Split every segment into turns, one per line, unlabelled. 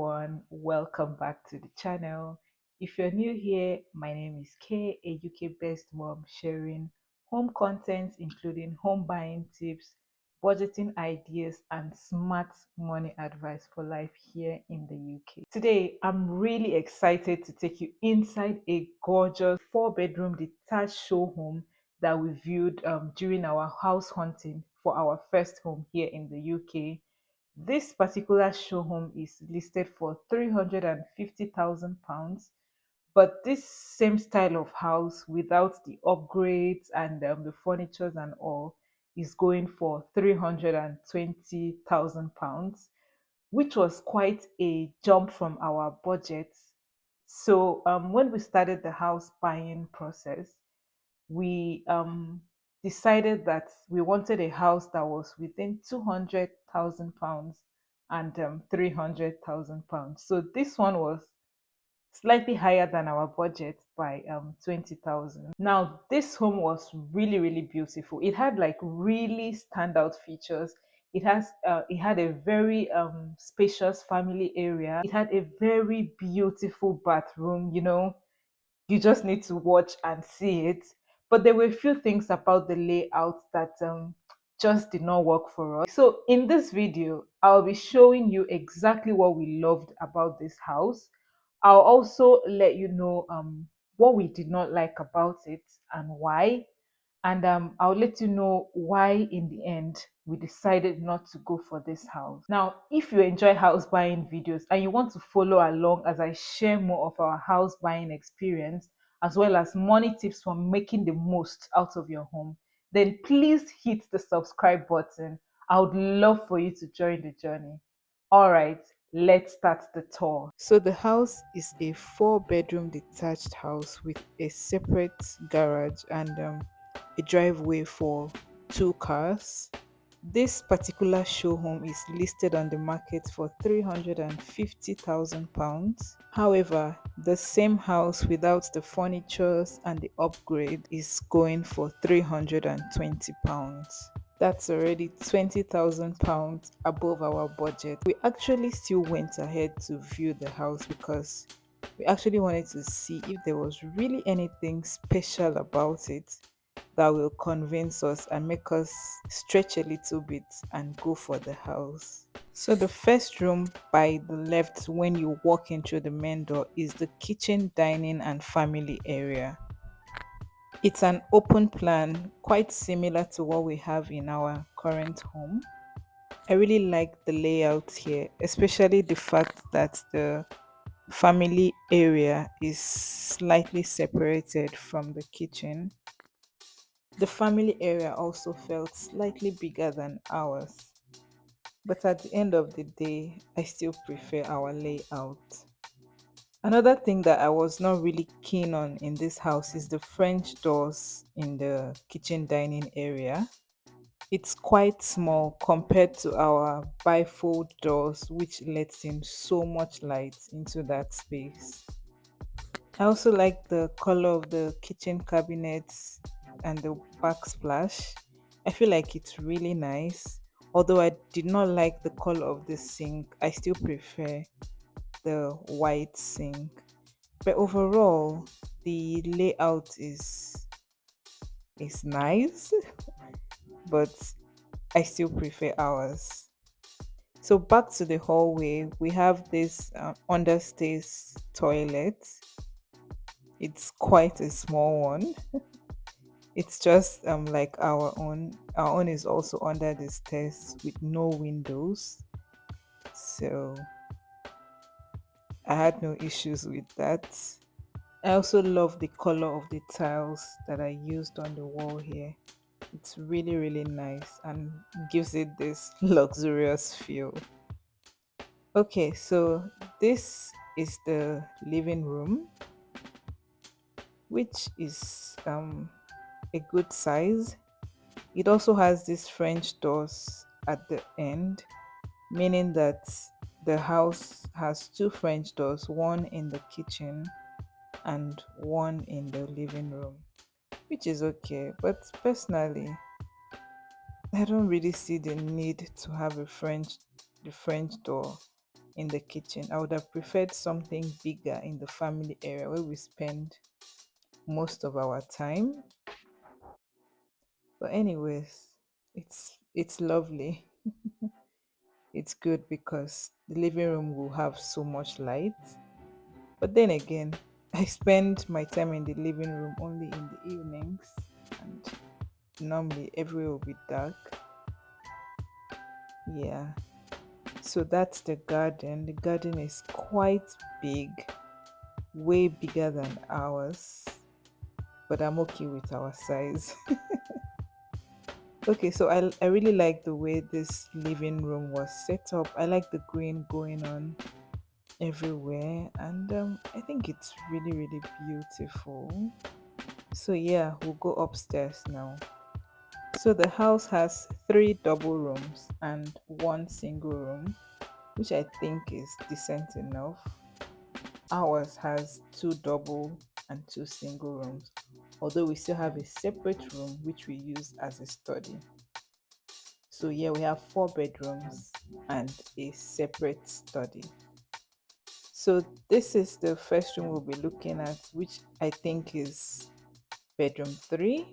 everyone, welcome back to the channel. If you're new here, my name is Kay, a UK based mom sharing home content including home buying tips, budgeting ideas, and smart money advice for life here in the UK. Today, I'm really excited to take you inside a gorgeous four-bedroom detached show home that we viewed during our house hunting for our first home here in the UK. This particular show home is listed for £350,000, but this same style of house without the upgrades and the furnitures and all is going for £320,000, which was quite a jump from our budget. So when we started the house buying process, we decided that we wanted a house that was within £200,000 and £300,000. So this one was slightly higher than our budget by 20,000. Now this home was really beautiful. It had like really standout features. It had a very spacious family area. It had a very beautiful bathroom. You just need to watch and see it. But there were a few things about the layout that just did not work for us. So in this video, I'll be showing you exactly what we loved about this house. I'll also let you know what we did not like about it and why. And I'll let you know why in the end we decided not to go for this house. Now, if you enjoy house buying videos and you want to follow along as I share more of our house buying experience, as well as money tips for making the most out of your home, then please hit the subscribe button. I would love for you to join the journey. All right, let's start the tour. So the house is a four-bedroom detached house with a separate garage and a driveway for two cars. This particular show home is listed on the market for £350,000. However, the same house without the furnitures and the upgrade is going for £320. That's already £20,000 above our budget. We actually still went ahead to view the house because we actually wanted to see if there was really anything special about it that will convince us and make us stretch a little bit and go for the house. So the first room by the left when you walk in through the main door is the kitchen, dining and family area. It's an open plan, quite similar to what we have in our current home. I really like the layout here, especially the fact that the family area is slightly separated from the kitchen. The family area also felt slightly bigger than ours, but at the end of the day, I still prefer our layout. Another thing that I was not really keen on in this house is the French doors in the kitchen dining area. It's quite small compared to our bifold doors, which lets in so much light into that space. I also like the color of the kitchen cabinets and the backsplash. I feel like it's really nice. Although I did not like the color of the sink, I still prefer the white sink. But overall, the layout is nice, but I still prefer ours. So back to the hallway, we have this understairs toilet. It's quite a small one. It's just like our own. Our own is also under the stairs with no windows. So I had no issues with that. I also love the color of the tiles that I used on the wall here. It's really nice and gives it this luxurious feel. Okay, so this is the living room, which is a good size. It also has these French doors at the end, meaning that the house has two French doors, one in the kitchen and one in the living room, which is okay. But personally, I don't really see the need to have the French door. in the kitchen. I would have preferred something bigger in the family area where we spend most of our time. But anyways, it's lovely. It's good because the living room will have so much light. But then again, I spend my time in the living room only in the evenings, and normally everywhere will be dark. Yeah. So that's the garden. The garden is quite big, way bigger than ours, but I'm okay with our size. Okay, so I really like the way this living room was set up. I like the green going on everywhere, and I think it's really, really beautiful. So, yeah, we'll go upstairs now. So, the house has three double rooms and one single room, which I think is decent enough. Ours has two double and two single rooms, although we still have a separate room which we use as a study. So, yeah, we have four bedrooms and a separate study. So, this is the first room we'll be looking at, which I think is bedroom three.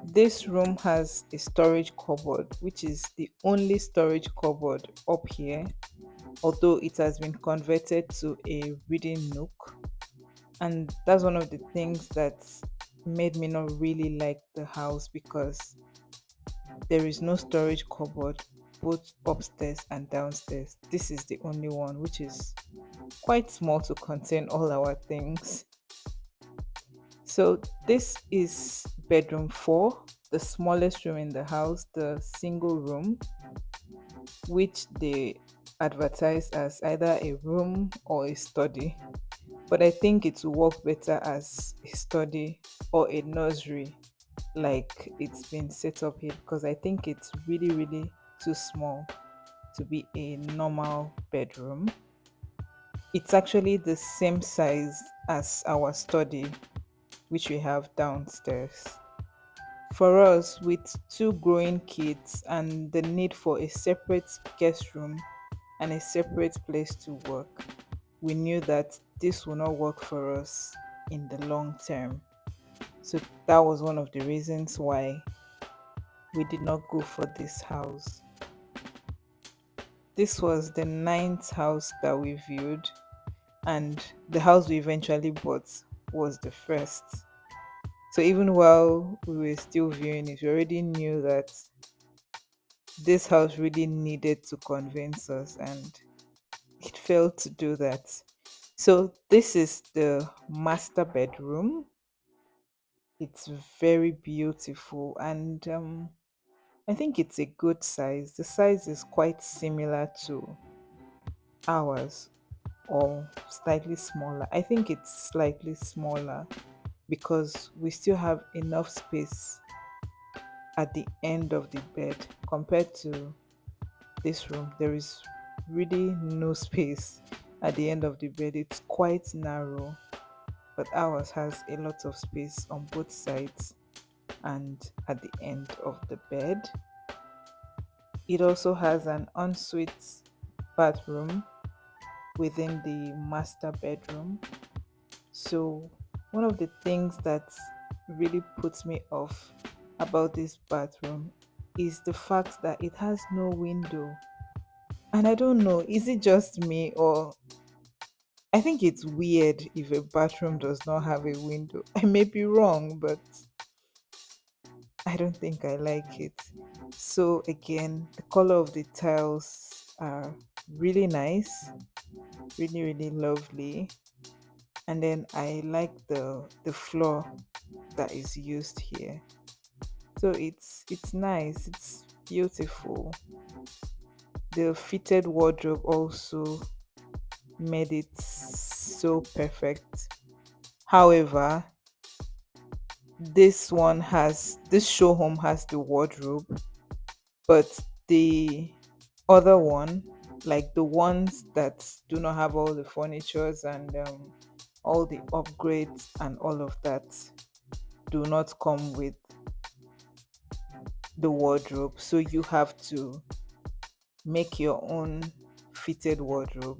This room has a storage cupboard, which is the only storage cupboard up here, although it has been converted to a reading nook. And that's one of the things that made me not really like the house because there is no storage cupboard both upstairs and downstairs. This is the only one, which is quite small to contain all our things. So, this is bedroom four, the smallest room in the house, the single room, which they advertise as either a room or a study. But I think it will work better as a study or a nursery, like it's been set up here, because I think it's really, really too small to be a normal bedroom. It's actually the same size as our study, which we have downstairs. For us, with two growing kids and the need for a separate guest room and a separate place to work, we knew that this will not work for us in the long term. So that was one of the reasons why we did not go for this house. This was the ninth house that we viewed, and the house we eventually bought was the first. So even while we were still viewing it, we already knew that this house really needed to convince us, and it failed to do that. So this is the master bedroom. It's very beautiful, and I think it's a good size. The size is quite similar to ours, or slightly smaller. I think it's slightly smaller because we still have enough space at the end of the bed compared to this room. There is really no space at the end of the bed. It's quite narrow, but ours has a lot of space on both sides and at the end of the bed. It also has an ensuite bathroom within the master bedroom. So, one of the things that really puts me off about this bathroom is the fact that it has no window. And I don't know, is it just me, or I think it's weird if a bathroom does not have a window. I may be wrong, but I don't think I like it. So again, the color of the tiles are really nice, really, really lovely. And then I like the floor that is used here. So it's nice, it's beautiful. The fitted wardrobe also made it so perfect. However, this show home has the wardrobe, but the other one, like the ones that do not have all the furnitures and all the upgrades and all of that, do not come with the wardrobe. So you have to make your own fitted wardrobe.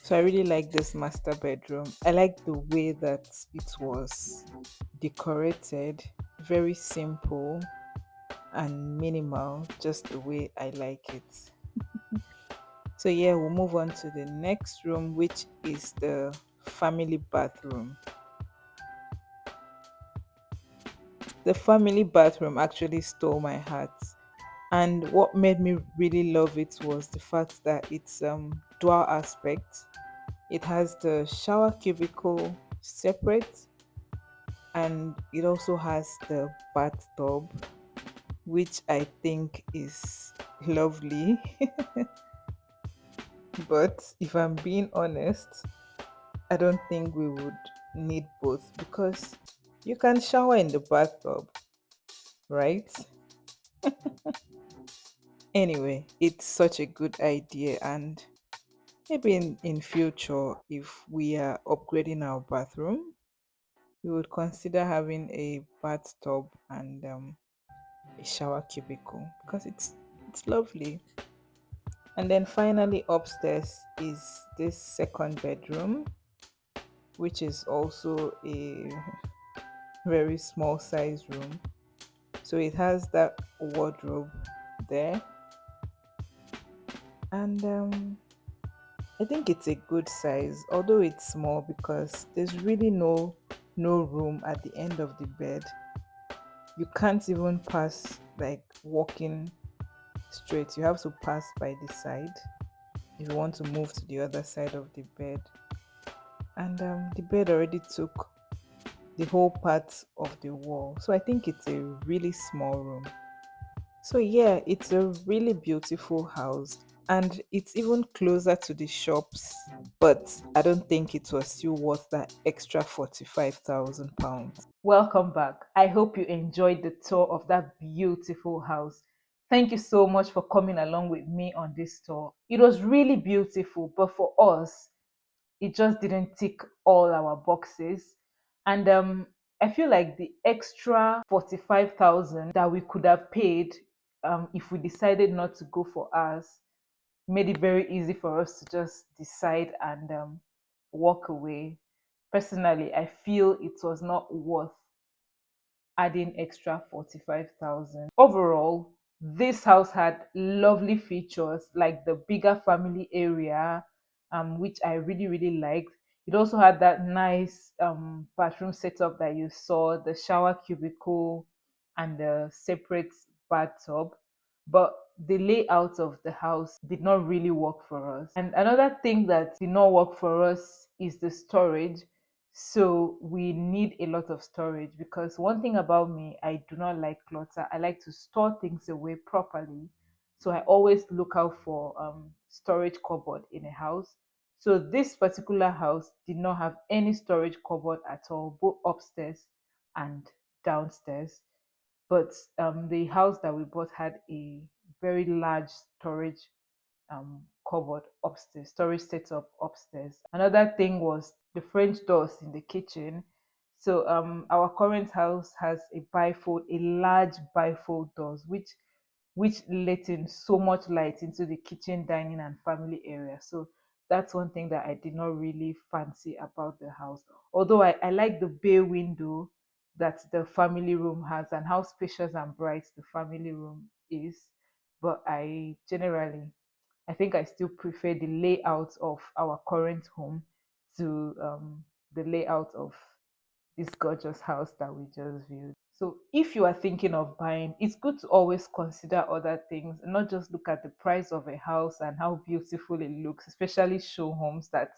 So I really like this master bedroom. I like the way that it was decorated, very simple and minimal, just the way I like it. So yeah, we'll move on to the next room, which is the family bathroom. The family bathroom actually stole my heart. And what made me really love it was the fact that it's dual aspect. It has the shower cubicle separate, and it also has the bathtub, which I think is lovely. But if I'm being honest, I don't think we would need both because you can shower in the bathtub, right? Anyway, it's such a good idea, and maybe in future, if we are upgrading our bathroom, we would consider having a bathtub and a shower cubicle because it's lovely. And then finally upstairs is this second bedroom, which is also a very small size room. So it has that wardrobe there, and I think it's a good size, although it's small because there's really no room at the end of the bed. You can't even pass like walking straight. You have to pass by the side if you want to move to the other side of the bed. And the bed already took the whole part of the wall. So I think it's a really small room. So yeah, it's a really beautiful house and it's even closer to the shops, but I don't think it was still worth that extra £45,000. Welcome back. I hope you enjoyed the tour of that beautiful house. Thank you so much for coming along with me on this tour. It was really beautiful, but for us, it just didn't tick all our boxes. And I feel like the extra 45,000 that we could have paid if we decided not to go for ours made it very easy for us to just decide and walk away. Personally, I feel it was not worth adding extra 45,000. Overall, this house had lovely features like the bigger family area, which I really liked. It also had that nice bathroom setup that you saw, the shower cubicle and the separate bathtub. But the layout of the house did not really work for us. And another thing that did not work for us is the storage. So we need a lot of storage because one thing about me, I do not like clutter. I like to store things away properly. So I always look out for storage cupboard in a house. So this particular house did not have any storage cupboard at all, both upstairs and downstairs. But the house that we bought had a very large storage cupboard upstairs, storage setup upstairs. Another thing was the French doors in the kitchen. So our current house has a bifold, a large bifold doors, which let in so much light into the kitchen, dining, and family area. So that's one thing that I did not really fancy about the house. Although I like the bay window that the family room has and how spacious and bright the family room is. But I think I still prefer the layout of our current home to the layout of this gorgeous house that we just viewed. So, if you are thinking of buying, it's good to always consider other things, not just look at the price of a house and how beautiful it looks, especially show homes that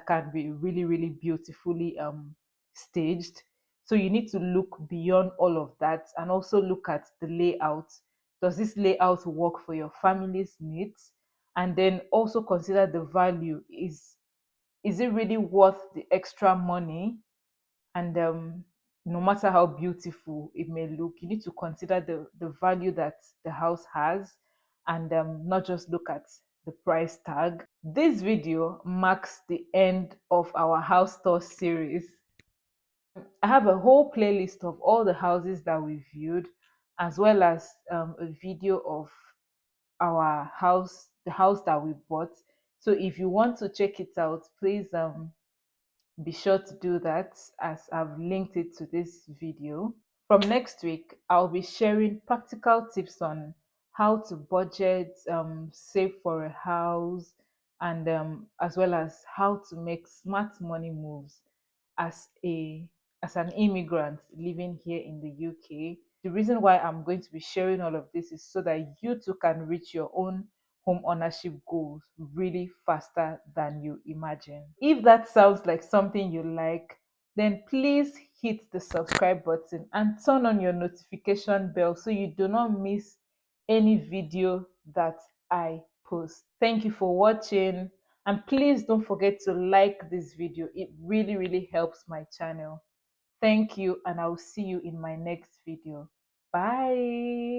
can be really beautifully staged. So, you need to look beyond all of that and also look at the layout. Does this layout work for your family's needs? And then also consider the value. Is it really worth the extra money? And no matter how beautiful it may look, you need to consider the value that the house has and not just look at the price tag. This video marks the end of our house tour series. I have a whole playlist of all the houses that we viewed, as well as a video of our house, the house that we bought. So if you want to check it out, please be sure to do that, as I've linked it to this video. From next week, I'll be sharing practical tips on how to budget, save for a house, and as well as how to make smart money moves as a as an immigrant living here in the UK. The reason why I'm going to be sharing all of this is so that you too can reach your own home ownership goals really faster than you imagine. If that sounds like something you like, then please hit the subscribe button and turn on your notification bell so you do not miss any video that I post. Thank you for watching, and please don't forget to like this video. It really, really helps my channel. Thank you, and I'll see you in my next video. Bye.